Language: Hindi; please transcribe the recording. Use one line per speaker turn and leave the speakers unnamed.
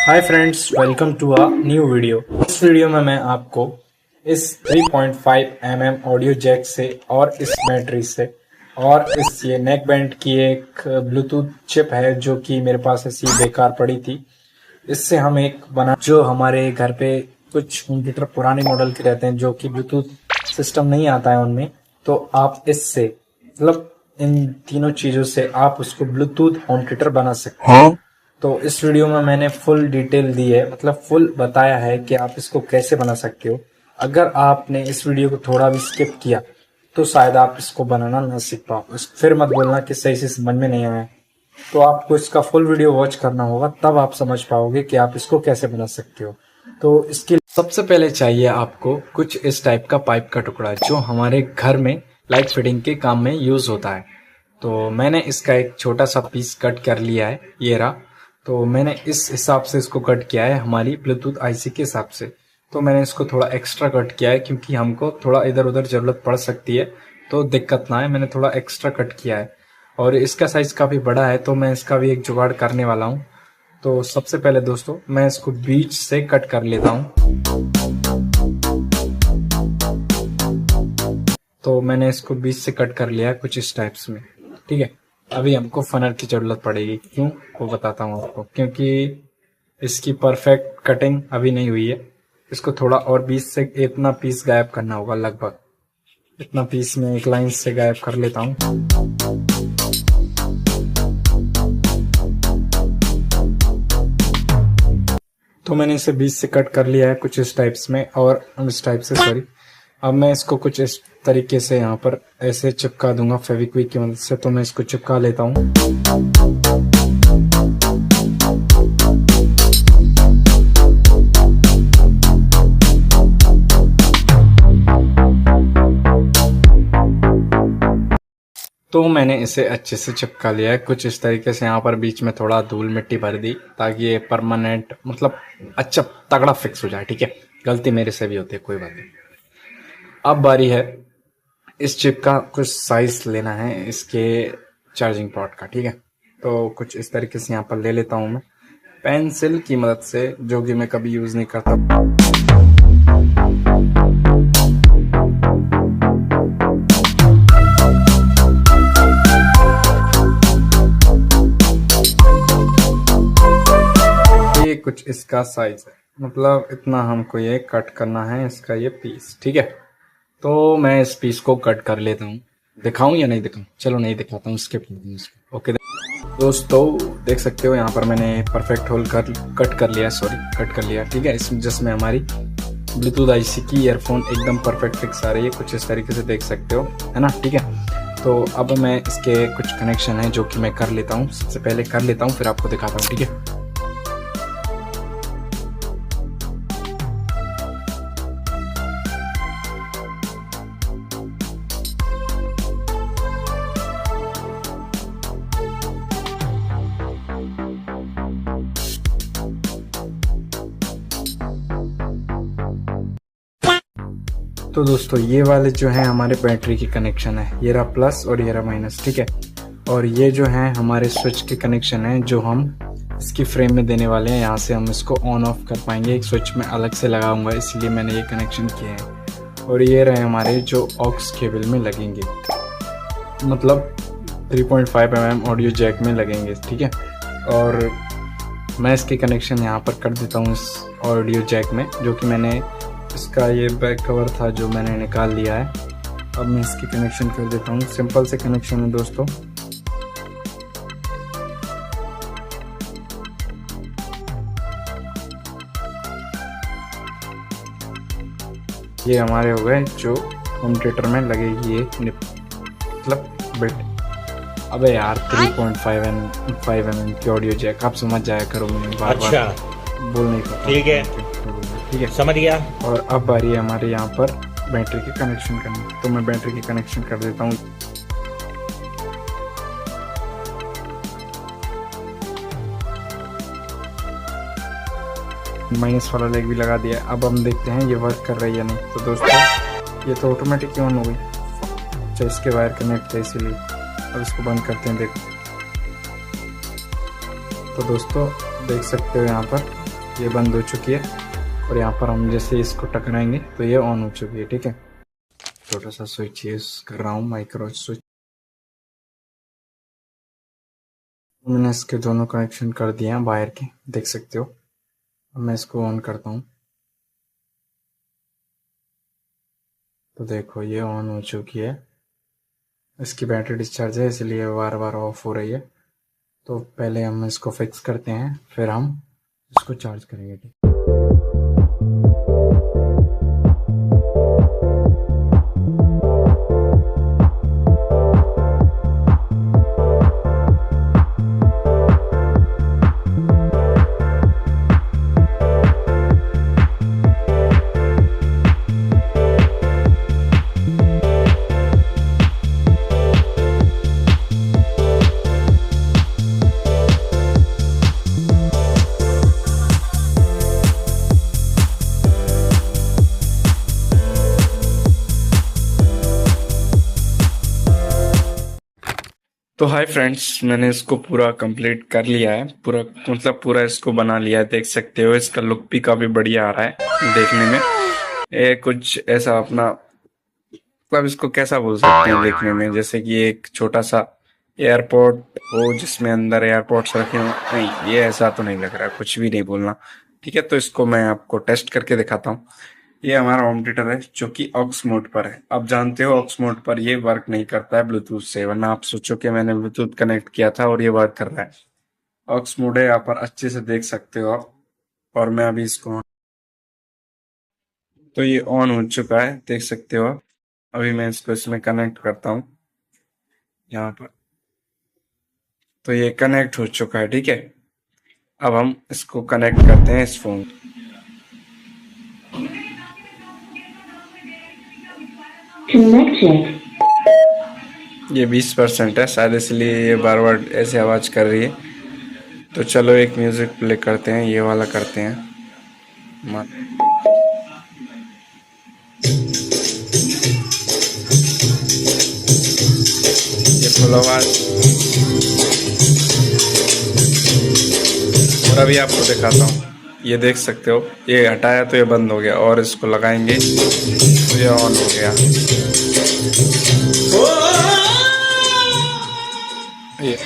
Hi friends, welcome to a new video. इस वीडियो में मैं आपको इस 3.5 mm ऑडियो जैक से और इस बैटरी से और इस ये नेक बैंड की एक ब्लूटूथ चिप है जो कि मेरे पास ऐसी बेकार पड़ी थी। इससे हम एक बना जो हमारे घर पे कुछ कंप्यूटर पुराने मॉडल के रहते हैं जो कि ब्लूटूथ सिस्टम नहीं आता है उनमें, तो आप इससे मतलब इन तीनों चीजों से आप उसको ब्लूटूथ होम थिएटर बना सकते हैं। तो इस वीडियो में मैंने फुल डिटेल दी है, मतलब फुल बताया है कि आप इसको कैसे बना सकते हो। अगर आपने इस वीडियो को थोड़ा भी स्किप किया तो शायद आप इसको बनाना ना सीख पाओ। फिर मत बोलना कि सही से समझ में नहीं आया। तो आपको इसका फुल वीडियो वॉच करना होगा, तब आप समझ पाओगे कि आप इसको कैसे बना सकते हो। तो इसके सबसे पहले चाहिए आपको कुछ इस टाइप का पाइप का टुकड़ा जो हमारे घर में लाइट फिटिंग के काम में यूज होता है। तो मैंने इसका एक छोटा सा पीस कट कर लिया है, ये रहा। तो मैंने इस हिसाब से इसको कट किया है हमारी ब्लूटूथ आईसी के हिसाब से। तो मैंने इसको थोड़ा एक्स्ट्रा कट किया है क्योंकि हमको थोड़ा इधर उधर जरूरत पड़ सकती है, तो दिक्कत ना है। मैंने थोड़ा एक्स्ट्रा कट किया है और इसका साइज काफी बड़ा है, तो मैं इसका भी एक जुगाड़ करने वाला हूँ। तो सबसे पहले दोस्तों मैं इसको बीच से कट कर लेता हूँ। तो मैंने इसको बीच से कट कर लिया है कुछ इस टाइप्स में, ठीक है। अभी हमको फनर की जरूरत पड़ेगी, क्यों वो बताता हूँ आपको। क्योंकि इसकी परफेक्ट कटिंग अभी नहीं हुई है, इसको थोड़ा और बीच से इतना पीस गायब करना होगा। लगभग इतना पीस में एक लाइन से गायब कर लेता हूँ। तो मैंने इसे बीच से कट कर लिया है कुछ इस टाइप्स में और इस टाइप से, सॉरी। अब मैं इसको कुछ इस तरीके से यहाँ पर ऐसे चिपका दूंगा फेविक्विक की मदद से। तो मैं इसको चिपका लेता हूँ। तो मैंने इसे अच्छे से चिपका लिया है कुछ इस तरीके से। यहाँ पर बीच में थोड़ा धूल मिट्टी भर दी ताकि ये परमानेंट मतलब अच्छा तगड़ा फिक्स हो जाए, ठीक है। गलती मेरे से भी होती है, कोई बात नहीं। अब बारी है इस चिप का कुछ साइज लेना है इसके चार्जिंग पोर्ट का, ठीक है। तो कुछ इस तरीके से यहाँ पर ले लेता हूँ मैं पेंसिल की मदद से, जो कि मैं कभी यूज नहीं करता। ये कुछ इसका साइज है, मतलब इतना हमको ये कट करना है इसका ये पीस, ठीक है। तो मैं इस पीस को कट कर लेता हूँ। दिखाऊं या नहीं दिखाऊं? चलो नहीं दिखाता हूँ, स्किप करता हूँ इसको। ओके दोस्तों, देख सकते हो यहाँ पर मैंने परफेक्ट होल कट कर लिया, सॉरी कट कर लिया, ठीक है। इसमें जिसमें हमारी ब्लूटूथ आईसी की ईयरफोन एकदम परफेक्ट फिक्स आ रही है, कुछ इस तरीके से देख सकते हो, है ना, ठीक है। तो अब मैं इसके कुछ कनेक्शन है जो कि मैं कर लेता हूँ। सबसे पहले कर लेता हूँ फिर आपको दिखाता हूँ, ठीक है। तो दोस्तों ये वाले जो है हमारे बैटरी की कनेक्शन है, ये रहा प्लस और ये रहा माइनस, ठीक है। और ये जो है हमारे स्विच के कनेक्शन है जो हम इसकी फ्रेम में देने वाले हैं। यहाँ से हम इसको ऑन ऑफ कर पाएंगे, एक स्विच में अलग से लगाऊंगा, इसलिए मैंने ये कनेक्शन किए हैं। और ये रहे हमारे जो ऑक्स केबल में लगेंगे, मतलब 3.5 mm ऑडियो जैक में लगेंगे, ठीक है। और मैं इसके कनेक्शन यहाँ पर कर देता हूँ इस ऑडियो जैक में, जो कि मैंने इसका ये बैक कवर था जो मैंने निकाल लिया है। अब मैं इसकी कनेक्शन कर देता हूँ। सिंपल से कनेक्शन है दोस्तों। ये हमारे हो गए जो होम थिएटर में लगेगी ये मतलब बिट। अबे यार 3.5 mm की ऑडियो जैक, आप समझ जाया करो, मैं बार बार बोल नहीं पाता, ठीक है, ठीक है, समझ गया। और अब बारी है हमारे यहाँ पर बैटरी के कनेक्शन करने। तो मैं बैटरी के कनेक्शन कर देता हूँ। माइनस वाला लेग भी लगा दिया। अब हम देखते हैं ये वर्क कर रही है या नहीं। तो दोस्तों ये तो ऑटोमेटिक ऑन हो गई। अच्छा, इसके वायर कनेक्ट है इसीलिए। अब इसको बंद करते हैं। देखो तो दोस्तों देख सकते हो यहाँ पर ये बंद हो चुकी है और यहाँ पर हम जैसे इसको टकराएंगे तो ये ऑन हो चुकी है। ठीक है, छोटा सा स्विच यूज कर रहा हूँ, माइक्रो स्विच। मैंने इसके दोनों कनेक्शन कर दिए हैं वायर के, देख सकते हो। अब मैं इसको ऑन करता हूँ तो देखो ये ऑन हो चुकी है। इसकी बैटरी डिस्चार्ज है इसलिए बार बार ऑफ हो रही है। तो पहले हम इसको फिक्स करते हैं, फिर हम इसको चार्ज करेंगे। ठीक, तो हाय फ्रेंड्स, मैंने इसको पूरा कंप्लीट कर लिया है, पूरा मतलब पूरा इसको बना लिया है। देख सकते हो इसका लुक भी काफी बढ़िया आ रहा है देखने में। ये कुछ ऐसा अपना मतलब इसको कैसा बोल सकते हैं देखने में, जैसे कि एक छोटा सा एयरपोर्ट हो जिसमें अंदर एयरपोर्ट्स रखे हो। नहीं, ये ऐसा तो नहीं लग रहा, कुछ भी नहीं बोलना। ठीक है, तो इसको मैं आपको टेस्ट करके दिखाता हूँ। ये हमारा होम थिएटर है जो कि ऑक्स मोड पर है। आप जानते हो ऑक्स मोड पर ये वर्क नहीं करता है ब्लूटूथ से, वरना आप सोचो कि मैंने ब्लूटूथ कनेक्ट किया था और ये वर्क कर रहा है। ऑक्स मोड है, यहाँ पर अच्छे से देख सकते हो आप। और मैं अभी इसको, तो ये ऑन हो चुका है, देख सकते हो आप। अभी मैं इसको इसमें कनेक्ट करता हूँ यहाँ पर, तो ये कनेक्ट हो चुका है। ठीक है, अब हम इसको कनेक्ट करते हैं इस फोन। ये 20% है शायद, इसलिए ये बार बार ऐसे आवाज कर रही है। तो चलो एक म्यूजिक प्ले करते हैं, ये वाला करते हैं। ये फुल आवाज। और अभी आपको दिखाता हूँ, ये देख सकते हो, ये हटाया तो ये बंद हो गया, और इसको लगाएंगे तो ये ऑन हो गया। ये